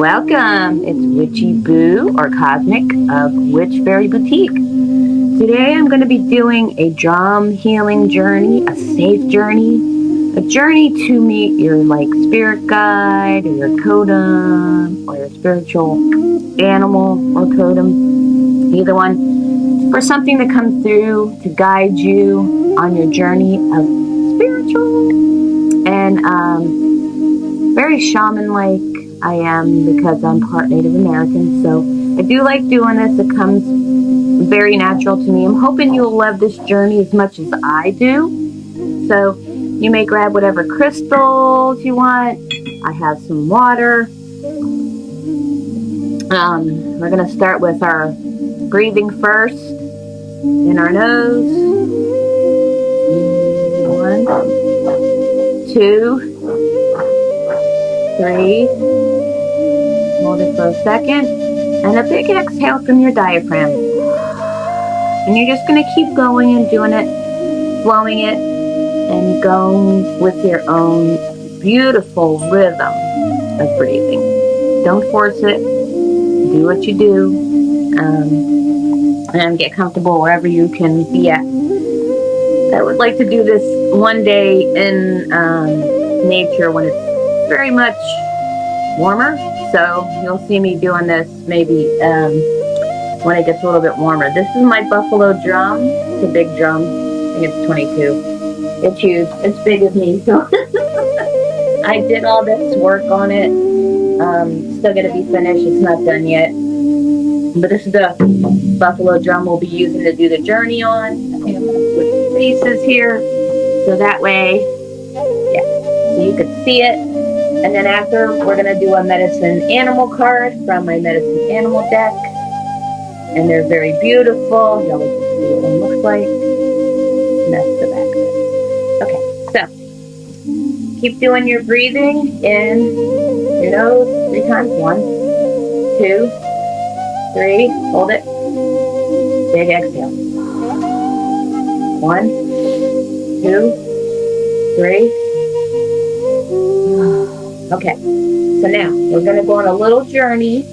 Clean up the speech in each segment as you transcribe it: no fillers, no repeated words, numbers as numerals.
Welcome! It's Witchy Boo, or Cosmic, of Witch Fairy Boutique. Today I'm going to be doing a drum healing journey, a safe journey, a journey to meet your spirit guide, or your totem, or your spiritual animal or totem, either one, for something to come through to guide you on your journey of spiritual and very shaman-like. I am, because I'm part Native American, so I do like doing this. It comes very natural to me. I'm hoping you'll love this journey as much as I do. So you may grab whatever crystals you want. I have some water. We're going to start with our breathing first in our nose. 1, 2, 3. Hold it for a second, and a big exhale from your diaphragm. And you're just going to keep going and doing it, flowing it, and going with your own beautiful rhythm of breathing. Don't force it. Do what you do, and get comfortable wherever you can be at. I would like to do this one day in nature when it's very much warmer. So you'll see me doing this maybe when it gets a little bit warmer. This is my buffalo drum. It's a big drum. I think it's 22. It's huge. It's big as me. So I did all this work on it. Still going to be finished. It's not done yet. But this is the buffalo drum we'll be using to do the journey on. I think I'm going to switch faces here. So that way, so you can see it. And then after, we're going to do a medicine animal card from my medicine animal deck. And they're very beautiful. Y'all see what one looks like. And that's the back of it. Okay, so keep doing your breathing in your nose 3 times. 1, 2, 3. Hold it. Big exhale. 1, 2, 3. Okay, so now we're going to go on a little journey.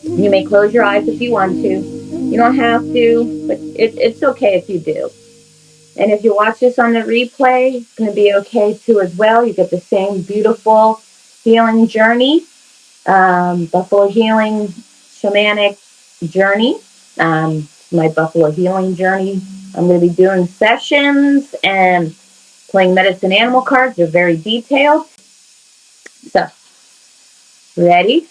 You may close your eyes if you want to. You don't have to, but it's okay if you do. And if you watch this on the replay, it's going to be okay too as well. You get the same beautiful healing journey, buffalo healing shamanic journey, my buffalo healing journey. I'm going to be doing sessions and playing medicine animal cards. They're very detailed. So, ready?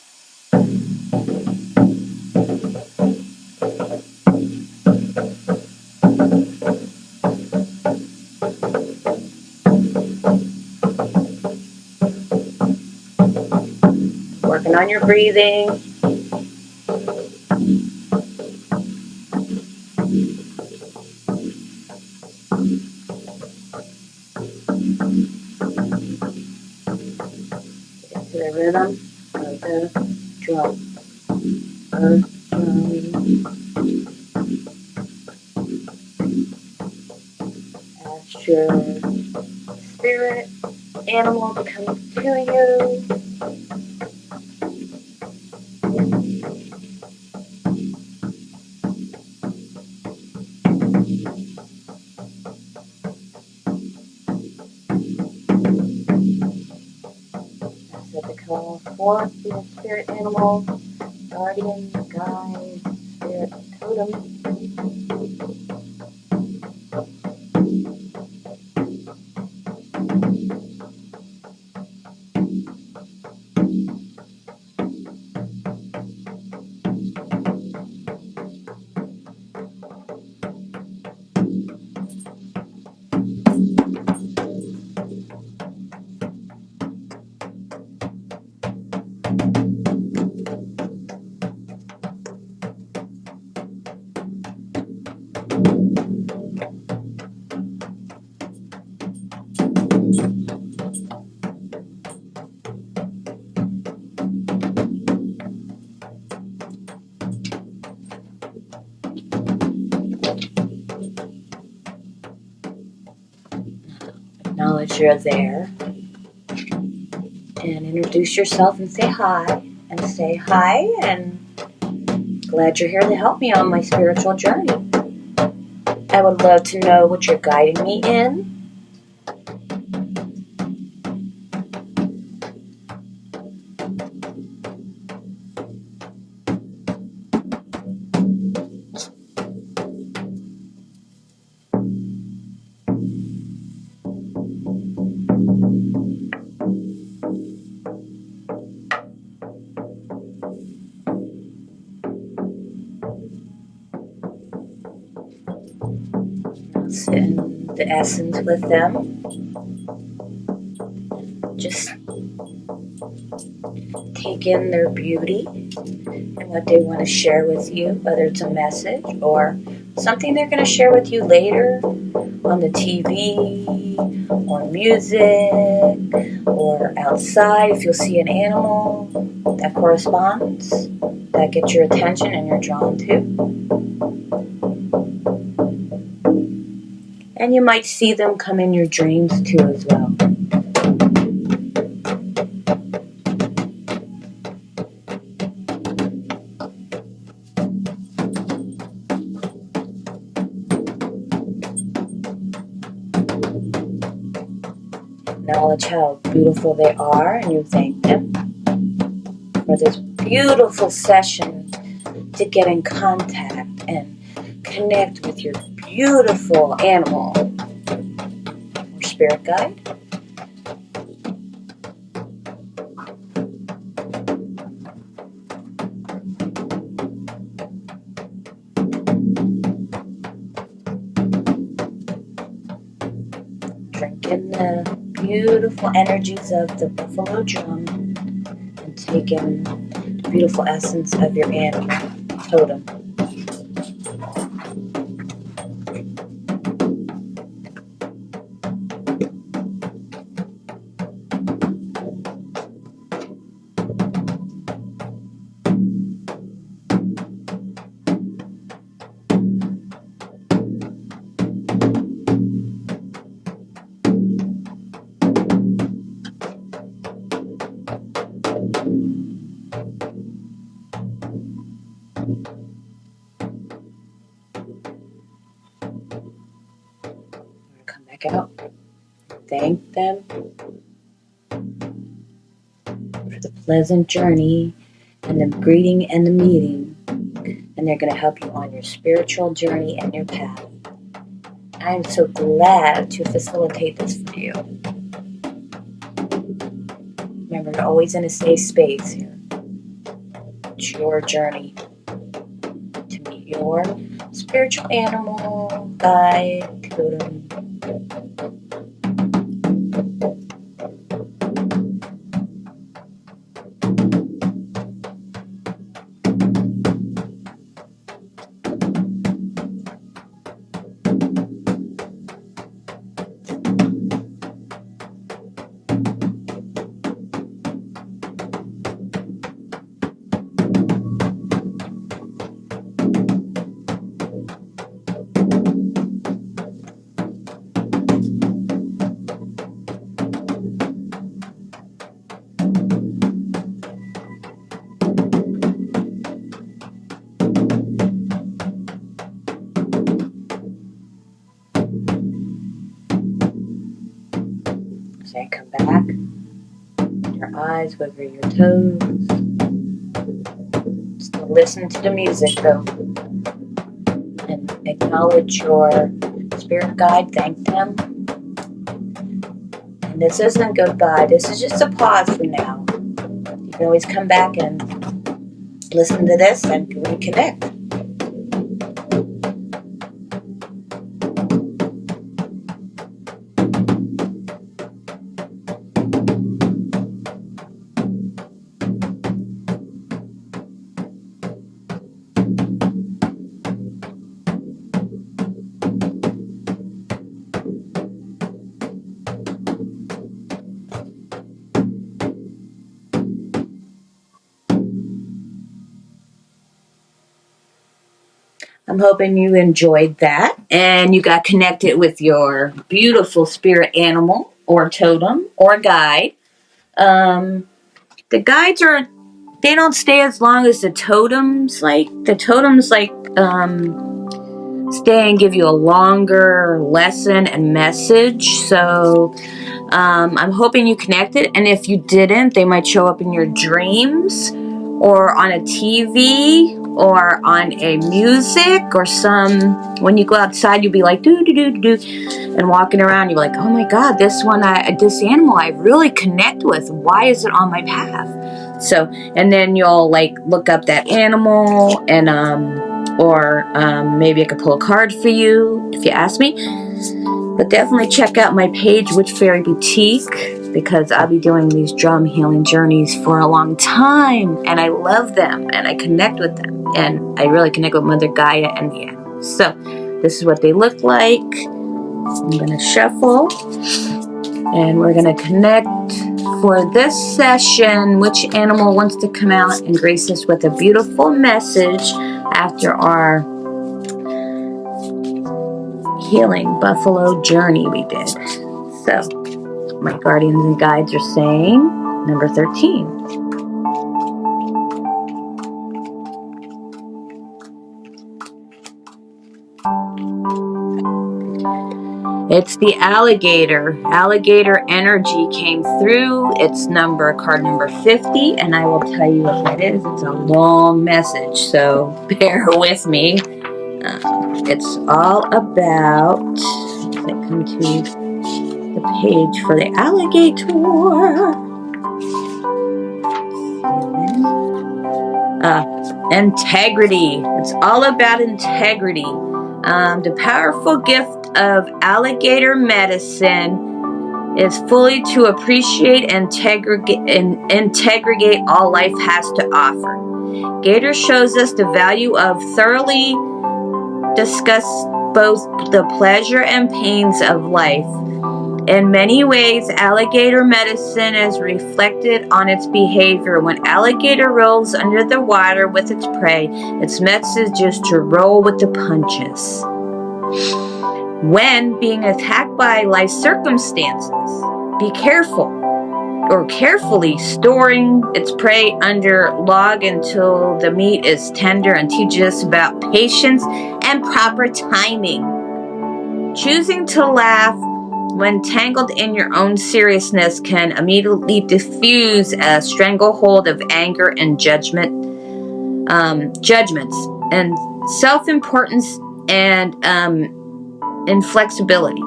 Working on your breathing. Get to the rhythm of the drum. Ask your spirit animal to come to you. To call forth the spirit animal, guardian, guide, spirit, totem. Acknowledge you're there and introduce yourself and say hi. and say hi, and glad you're here to help me on my spiritual journey. I would love to know what you're guiding me in. Sit in the essence with them. Just take in their beauty and what they want to share with you, whether it's a message or something they're going to share with you later on the TV or music or outside. If you'll see an animal that corresponds, that gets your attention and you're drawn to. And you might see them come in your dreams too as well. Acknowledge how beautiful they are, and you thank them for this beautiful session to get in contact and connect with your beautiful animal or spirit guide. Drink in the beautiful energies of the buffalo drum and take in the beautiful essence of your animal totem. Come back out. Thank them for the pleasant journey and the greeting and the meeting. And they're going to help you on your spiritual journey and your path. I'm so glad to facilitate this for you. Remember, you're always in a safe space here. It's your journey to meet your spiritual animal, guide, totem. Say, come back. Your eyes, wiggle your toes. Still listen to the music though. And acknowledge your spirit guide. Thank them. And this isn't goodbye. This is just a pause for now. You can always come back and listen to this and reconnect. I'm hoping you enjoyed that and you got connected with your beautiful spirit animal or totem or guide. The guides are they don't stay as long as the totems. Like the totems, stay and give you a longer lesson and message. So I'm hoping you connected, and if you didn't, they might show up in your dreams or on a TV or on a music or when you go outside, you'll be like do do do do, and walking around, you're like, oh my God, this animal I really connect with. Why is it on my path? So, and then you'll like look up that animal, and or maybe I could pull a card for you if you ask me. But definitely check out my page, Witch Fairy Boutique, because I'll be doing these drum healing journeys for a long time, and I love them, and I connect with them, and I really connect with Mother Gaia and the animals. So this is what they look like. I'm going to shuffle, and we're going to connect for this session. Which animal wants to come out and grace us with a beautiful message after our healing buffalo journey we did? So my guardians and guides are saying number 13. It's the alligator. Alligator energy came through. It's card number 50, and I will tell you what that is. It's a long message, so bear with me. It's all about, let's come to the page for the alligator. Integrity. It's all about integrity. The powerful gift of alligator medicine is fully to appreciate and integrate all life has to offer. Gator shows us the value of thoroughly discuss both the pleasure and pains of life. In many ways, alligator medicine is reflected on its behavior. When alligator rolls under the water with its prey, its message is to roll with the punches. When being attacked by life circumstances, be careful or carefully storing its prey under log until the meat is tender, and teaches us about patience and proper timing. Choosing to laugh when tangled in your own seriousness can immediately diffuse a stranglehold of anger and judgments and self-importance and inflexibility.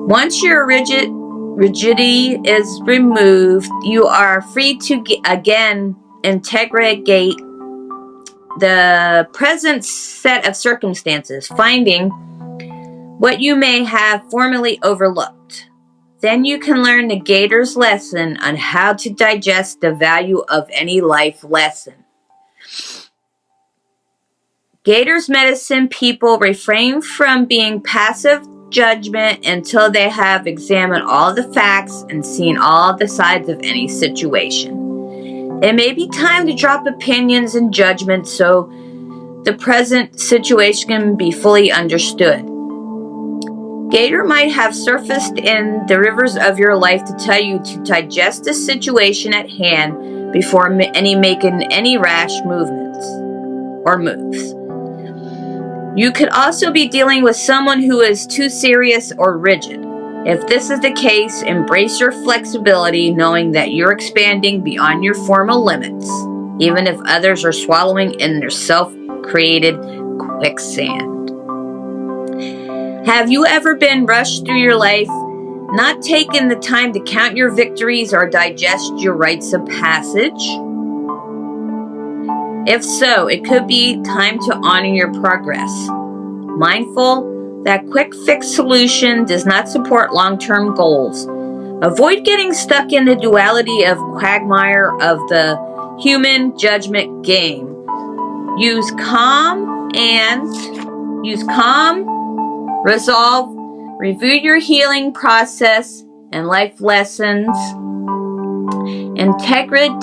Once your rigidity is removed, you are free to again integrate the present set of circumstances, finding what you may have formerly overlooked. Then you can learn the gator's lesson on how to digest the value of any life lesson. Gator's medicine people refrain from being passive judgment until they have examined all the facts and seen all the sides of any situation. It may be time to drop opinions and judgments so the present situation can be fully understood. Gator might have surfaced in the rivers of your life to tell you to digest the situation at hand before making any rash movements or moves. You could also be dealing with someone who is too serious or rigid. If this is the case, embrace your flexibility, knowing that you're expanding beyond your formal limits, even if others are swallowing in their self-created quicksand. Have you ever been rushed through your life, not taking the time to count your victories or digest your rites of passage? If so, it could be time to honor your progress. Mindful that quick fix solution does not support long-term goals. Avoid getting stuck in the duality of quagmire of the human judgment game. Use calm, resolve, review your healing process and life lessons. Integrating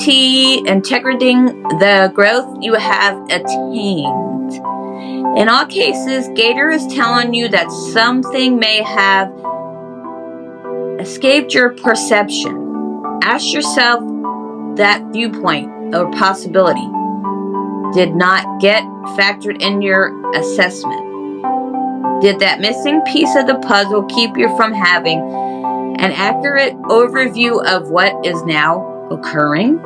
the growth you have attained. In all cases, Gator is telling you that something may have escaped your perception. Ask yourself, that viewpoint or possibility did not get factored in your assessment? Did that missing piece of the puzzle keep you from having an accurate overview of what is now occurring?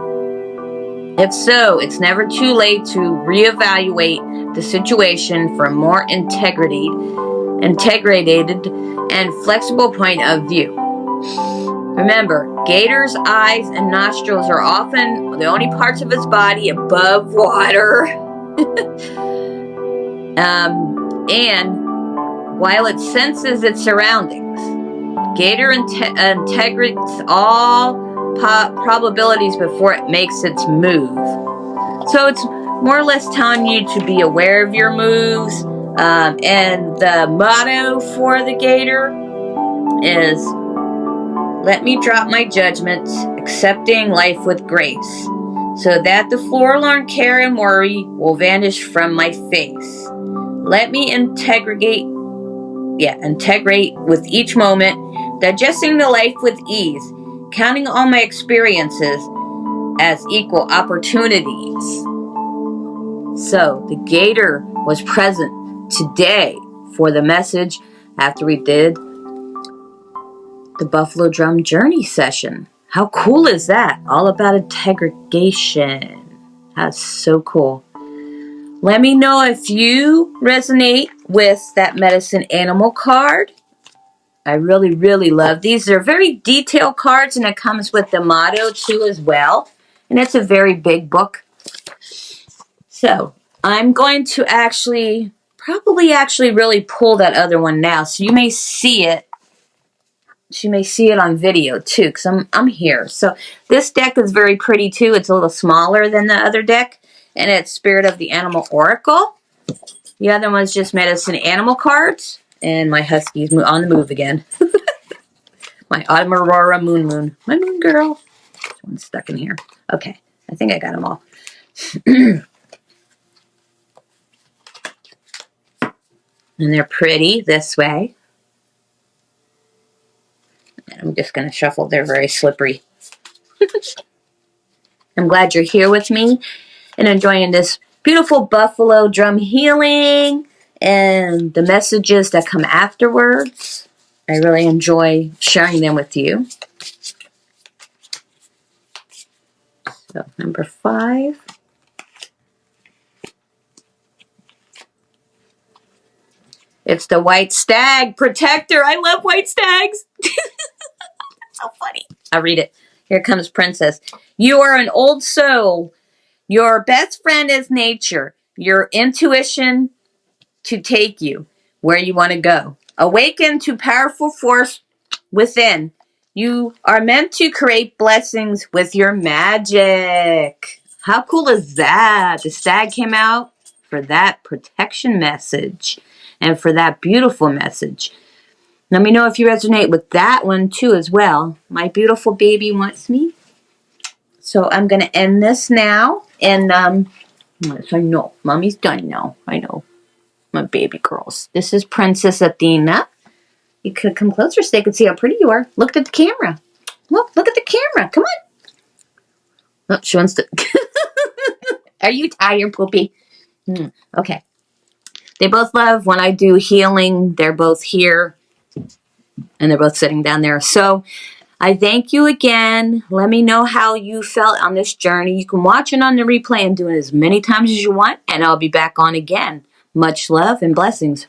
If so, it's never too late to reevaluate the situation from a more integrated and flexible point of view. Remember, Gator's eyes and nostrils are often the only parts of his body above water. And while it senses its surroundings, Gator integrates all probabilities before it makes its move. So it's more or less telling you to be aware of your moves. And the motto for the Gator is, let me drop my judgments, accepting life with grace, so that the forlorn care and worry will vanish from my face. Let me integrate with each moment, digesting the life with ease, counting all my experiences as equal opportunities. So the Gator was present today for the message after we did the Buffalo Drum Journey session. How cool is that? All about integration. That's so cool. Let me know if you resonate with that medicine animal card. I really, really love these. They're very detailed cards, and it comes with the motto too as well. And it's a very big book. So I'm going to probably really pull that other one now. So you may see it. You may see it on video too, because I'm here. So this deck is very pretty too. It's a little smaller than the other deck, and it's Spirit of the Animal Oracle. The other one's just medicine animal cards, and my husky's on the move again. My Autumn Aurora Moon. My moon girl. This one's stuck in here. Okay, I think I got them all. And they're pretty this way. And I'm just going to shuffle. They're very slippery. I'm glad you're here with me and enjoying this beautiful buffalo drum healing and the messages that come afterwards. I really enjoy sharing them with you. So, number 5. It's the White Stag Protector. I love white stags. So funny. I'll read it. Here comes Princess. You are an old soul. Your best friend is nature. Your intuition to take you where you want to go. Awaken to powerful force within. You are meant to create blessings with your magic. How cool is that? The stag came out for that protection message and for that beautiful message. Let me know if you resonate with that one too as well. My beautiful baby wants me. So I'm going to end this now. And yes, I know. Mommy's done now. I know. My baby girls. This is Princess Athena. You could come closer so they could see how pretty you are. Look at the camera. Look at the camera. Come on. Oh, she wants to. Are you tired, Poopy? Okay. They both love when I do healing. They're both here. And they're both sitting down there. So I thank you again. Let me know how you felt on this journey. You can watch it on the replay and do it as many times as you want. And I'll be back on again. Much love and blessings.